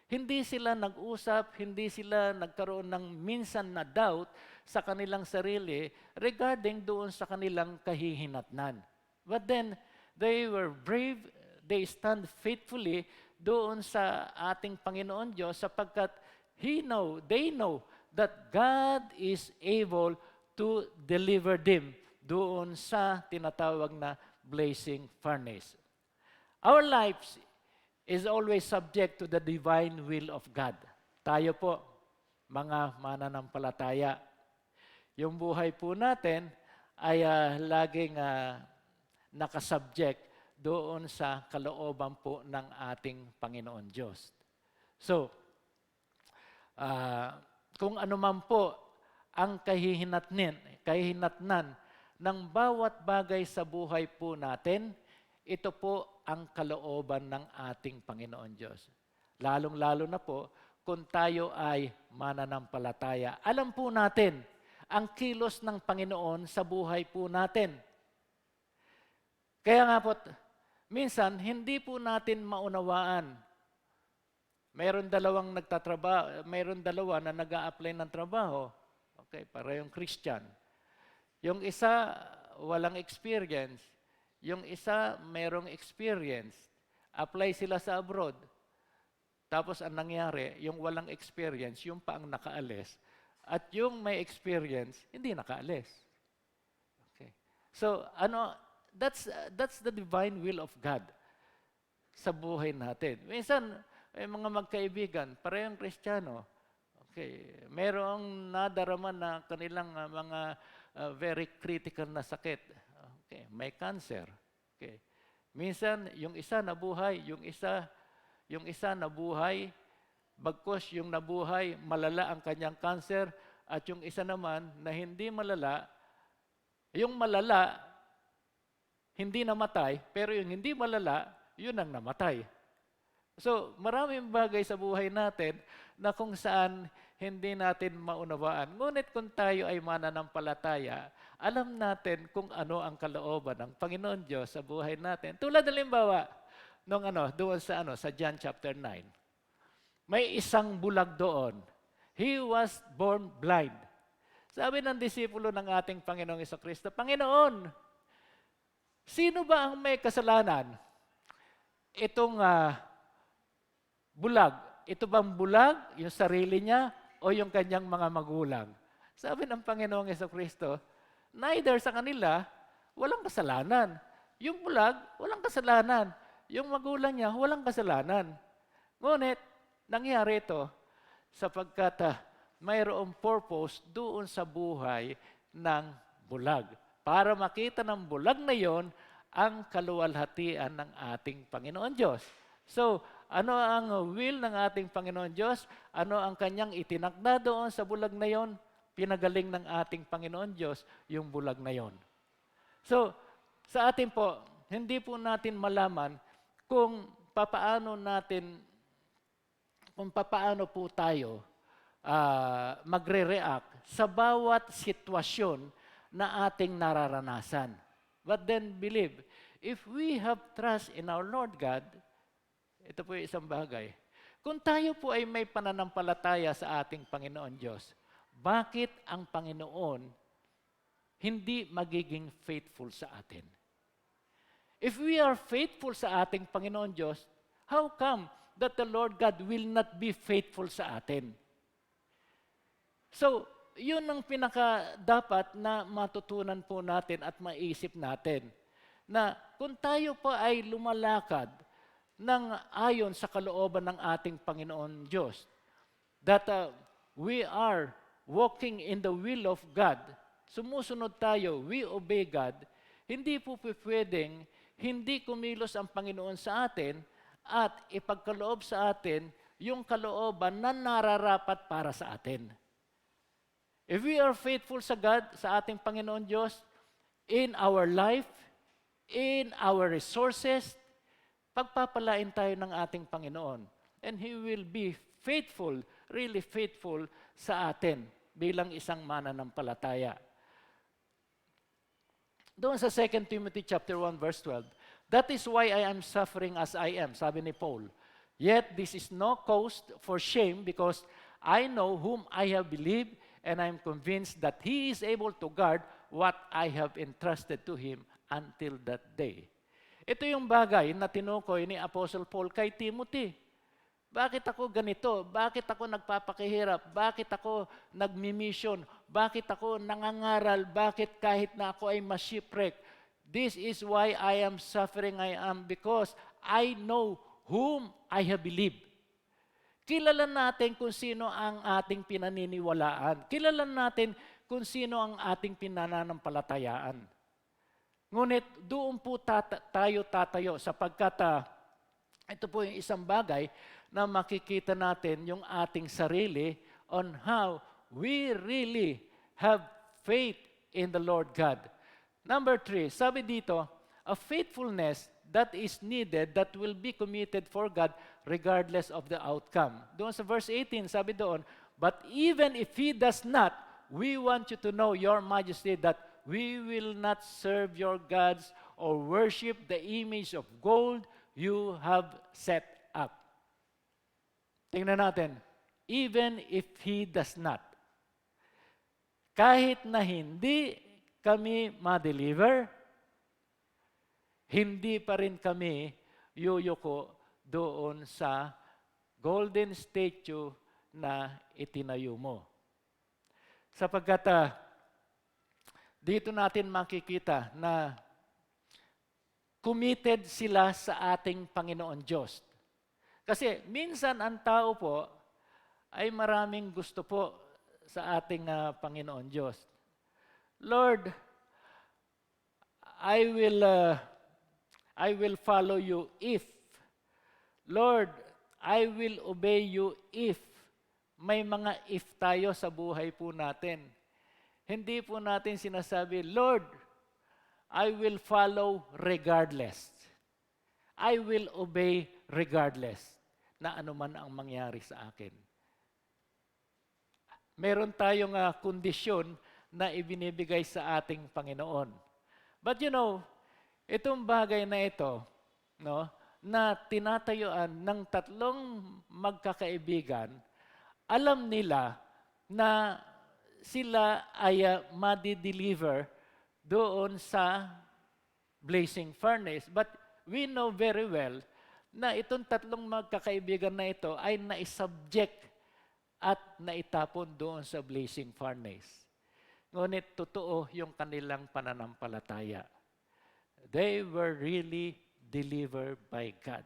Hindi sila nag-usap, hindi sila nagkaroon ng minsan na doubt sa kanilang sarili regarding doon sa kanilang kahihinatnan. But then, they were brave, they stand faithfully doon sa ating Panginoon Diyos sapagkat they know that God is able to deliver them doon sa tinatawag na blazing furnace. Our lives is always subject to the divine will of God. Tayo po, mga mananampalataya, yung buhay po natin ay laging nakasubject doon sa kalooban po ng ating Panginoon Diyos. So, kung ano man po ang kahihinatnan ng bawat bagay sa buhay po natin, ito po ang kalooban ng ating Panginoon Diyos. Lalong-lalo na po kung tayo ay mananampalataya. Alam po natin ang kilos ng Panginoon sa buhay po natin. Kaya nga po, minsan hindi po natin maunawaan. Mayroon dalawa na nag-a-apply ng trabaho. Okay, parehong Christian. Yung isa, walang experience. Yung isa, mayroong experience. Apply sila sa abroad. Tapos ang nangyari, yung walang experience, yung pa ang nakaalis. At yung may experience, hindi nakaalis. Okay. So, that's the divine will of God sa buhay natin. Minsan, may mga magkaibigan, parehong Kristiyano. Okay. Merong nadarama na kanilang mga very critical na sakit. Okay. May cancer. Okay. Minsan, yung isa nabuhay, yung isa nabuhay, bagkus yung nabuhay, malala ang kanyang cancer, at yung isa naman na hindi malala, yung malala, hindi namatay, pero yung hindi malala, yun ang namatay. So, maraming bagay sa buhay natin na kung saan hindi natin maunawaan. Ngunit kung tayo ay mananampalataya, alam natin kung ano ang kalooban ng Panginoon Diyos sa buhay natin. Tulad halimbawa, doon sa John chapter 9. May isang bulag doon. He was born blind. Sabi ng disipulo ng ating Panginoong Jesucristo, Panginoon, sino ba ang may kasalanan? Itong bulag. Ito bang bulag, yung sarili niya, o yung kanyang mga magulang? Sabi ng Panginoong Jesucristo, neither sa kanila, walang kasalanan. Yung bulag, walang kasalanan. Yung magulang niya, walang kasalanan. Ngunit, nangyari ito sapagkat mayroong purpose doon sa buhay ng bulag. Para makita ng bulag na yon ang kaluwalhatian ng ating Panginoon Diyos. So, ano ang will ng ating Panginoon Diyos? Ano ang kanyang itinakda doon sa bulag na yon? Pinagaling ng ating Panginoon Diyos yung bulag na yon. So, sa atin po, hindi po natin malaman kung papaano po tayo magre-react sa bawat sitwasyon na ating nararanasan. But then believe, if we have trust in our Lord God, ito po yung isang bagay. Kung tayo po ay may pananampalataya sa ating Panginoon Diyos, bakit ang Panginoon hindi magiging faithful sa atin? If we are faithful sa ating Panginoon Diyos, how come that the Lord God will not be faithful sa atin? So, yun ang pinaka-dapat na matutunan po natin at maisip natin. Na kung tayo po ay lumalakad ng ayon sa kalooban ng ating Panginoon Diyos, that we are walking in the will of God, sumusunod tayo, we obey God, hindi po pwedeng hindi kumilos ang Panginoon sa atin at ipagkaloob sa atin yung kalooban na nararapat para sa atin. If we are faithful sa God, sa ating Panginoon Diyos, in our life, in our resources, pagpapalain tayo ng ating Panginoon. And He will be faithful, really faithful sa atin bilang isang mananampalataya. Doon sa 2 Timothy chapter 1 verse 12, that is why I am suffering as I am, sabi ni Paul. Yet this is no cause for shame because I know whom I have believed and I am convinced that He is able to guard what I have entrusted to Him until that day. Ito yung bagay na tinukoy ni Apostle Paul kay Timothy. Bakit ako ganito? Bakit ako nagpapakihirap? Bakit ako nagmi-mission? Bakit ako nangangaral? Bakit kahit na ako ay ma-shipwreck? This is why I am suffering I am because I know whom I have believed. Kilala natin kung sino ang ating pinaniniwalaan. Kilala natin kung sino ang ating pinananampalatayaan. Ngunit doon po tayo tatayo sapagkat ito po yung isang bagay na makikita natin yung ating sarili on how we really have faith in the Lord God. Number 3, sabi dito, a faithfulness that is needed that will be committed for God regardless of the outcome. Doon sa verse 18, sabi doon, but even if He does not, we want you to know, Your Majesty, that we will not serve your gods or worship the image of gold you have set up. Tingnan natin, even if He does not. Kahit na hindi kami ma-deliver, hindi pa rin kami yuyuko doon sa golden statue na itinayo mo. Sapagkat dito natin makikita na committed sila sa ating Panginoon Diyos. Kasi minsan ang tao po ay maraming gusto po sa ating Panginoon Diyos. Lord, I will follow you if. Lord, I will obey you if. May mga if tayo sa buhay po natin. Hindi po natin sinasabi, Lord, I will follow regardless. I will obey regardless na anuman ang mangyari sa akin. Meron tayong kondisyon na ibinibigay sa ating Panginoon. But you know, itong bagay na ito, no, na tinatayuan ng tatlong magkakaibigan, alam nila na sila ay madi-deliver doon sa blazing furnace. But we know very well na itong tatlong magkakaibigan na ito ay naisubject at naitapon doon sa blazing furnace. Ngunit totoo yung kanilang pananampalataya. They were really delivered by God.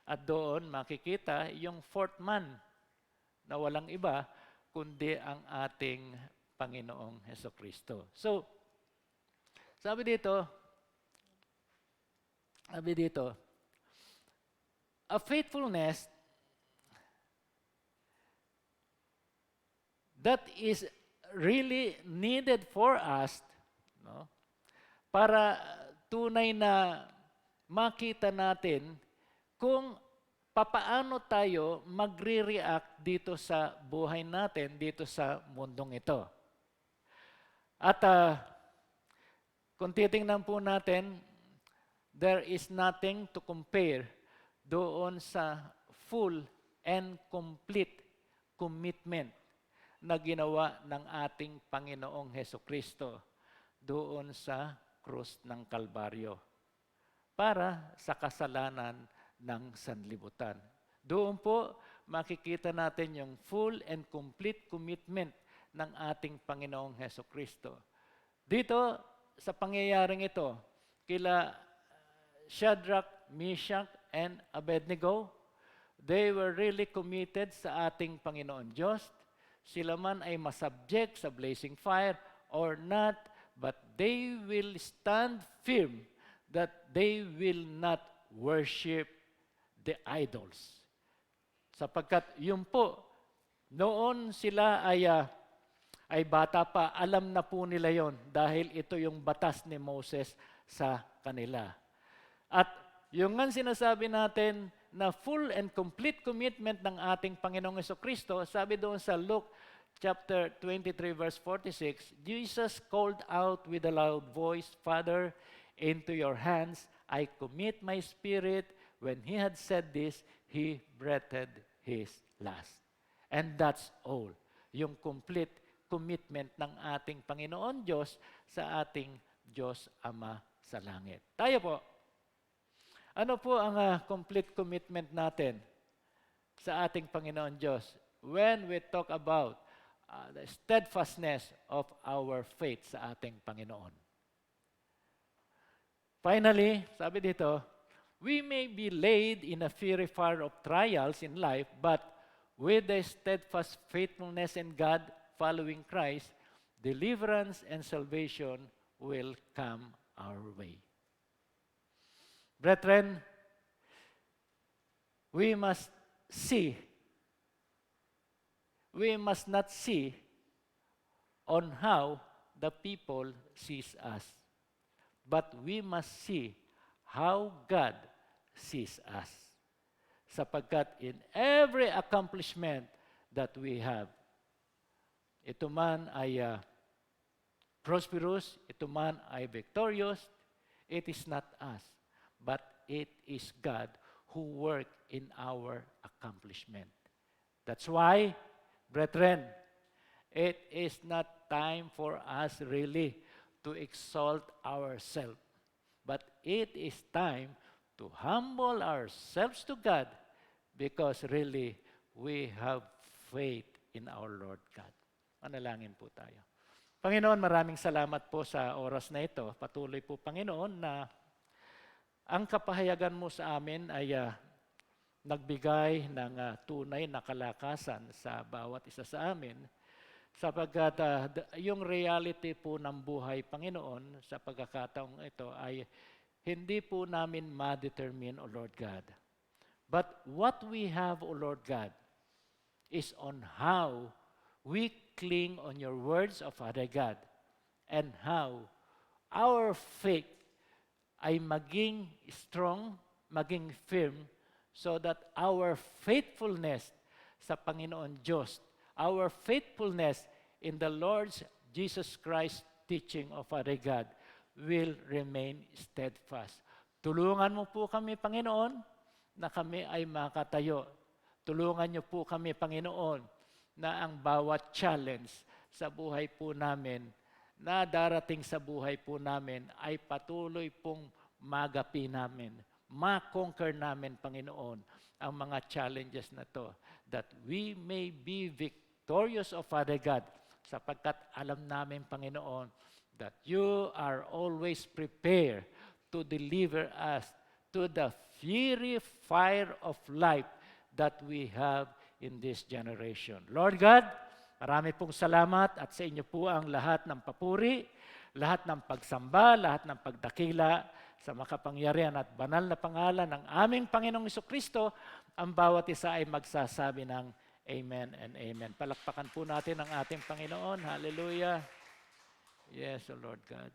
At doon makikita yung fourth man na walang iba kundi ang ating Panginoong Hesukristo. So, sabi dito, a faithfulness that is really needed for us, no, para tunay na makita natin kung papaano tayo magre-react dito sa buhay natin, dito sa mundong ito. At kung titingnan po natin, there is nothing to compare doon sa full and complete commitment na ginawa ng ating Panginoong Hesukristo doon sa krus ng Kalbaryo para sa kasalanan ng sanlibutan. Doon po makikita natin yung full and complete commitment ng ating Panginoong Hesukristo. Dito sa pangyayaring ito, kila Shadrach, Meshach, and Abednego, they were really committed sa ating Panginoon Diyos. Sila man ay masubject sa blazing fire or not, but they will stand firm that they will not worship the idols. Sapagkat yun po, noon sila ay bata pa, alam na po nila yon dahil ito yung batas ni Moses sa kanila. At yung nga sinasabi natin na full and complete commitment ng ating Panginoong Hesukristo, sabi doon sa Luke chapter 23 verse 46, Jesus called out with a loud voice, Father, into your hands I commit my spirit. When he had said this, he breathed his last. And that's all. Yung complete commitment ng ating Panginoon Diyos sa ating Diyos Ama sa langit. Tayo po, ano po ang complete commitment natin sa ating Panginoon Diyos when we talk about the steadfastness of our faith sa ating Panginoon? Finally, sabi dito, We may be laid in a fiery fire of trials in life, but with the steadfast faithfulness in God, following Christ, deliverance and salvation will come our way. Brethren, we must not see on how the people sees us, but we must see how God sees us. Sapagkat in every accomplishment that we have, ito man ay prosperous, ito man ay victorious, it is not us, but it is God who worked in our accomplishment. That's why, brethren, it is not time for us really to exalt ourselves, but it is time to humble ourselves to God because really we have faith in our Lord God. Manalangin po tayo. Panginoon, maraming salamat po sa oras na ito. Patuloy po, Panginoon, na ang kapahayagan mo sa amin ay nagbigay ng tunay na kalakasan sa bawat isa sa amin sapagkat yung reality po ng buhay, Panginoon, sa pagkakataong ito ay hindi po namin ma-determine, O Lord God. But what we have, O Lord God, is on how we cling on your words of Father God and how our faith ay maging strong, maging firm, so that our faithfulness sa Panginoon Diyos, our faithfulness in the Lord Jesus Christ teaching of Father God will remain steadfast. Tulungan mo po kami, Panginoon, na kami ay makatayo. Tulungan niyo po kami, Panginoon, na ang bawat challenge sa buhay po namin na darating sa buhay po namin ay patuloy pong magapi namin, ma-conquer namin, Panginoon, ang mga challenges na to, that we may be victorious of Father God, sapagkat alam namin, Panginoon, that you are always prepared to deliver us to the fiery fire of life that we have in this generation. Lord God, marami pong salamat at sa inyo po ang lahat ng papuri, lahat ng pagsamba, lahat ng pagdakila sa makapangyarihan at banal na pangalan ng aming Panginoong Jesucristo. Ang bawat isa ay magsasabi ng Amen and Amen. Palakpakan po natin ang ating Panginoon. Hallelujah. Yes, O Lord God.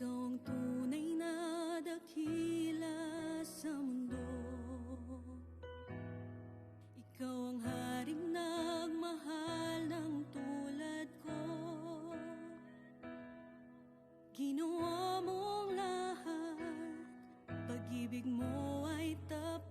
Ikaw ang tunay na dakila sa mundo. Ikaw ang haring nagmahal ng tulad ko. Ginawa mong lahat, pag-ibig mo ay tapat.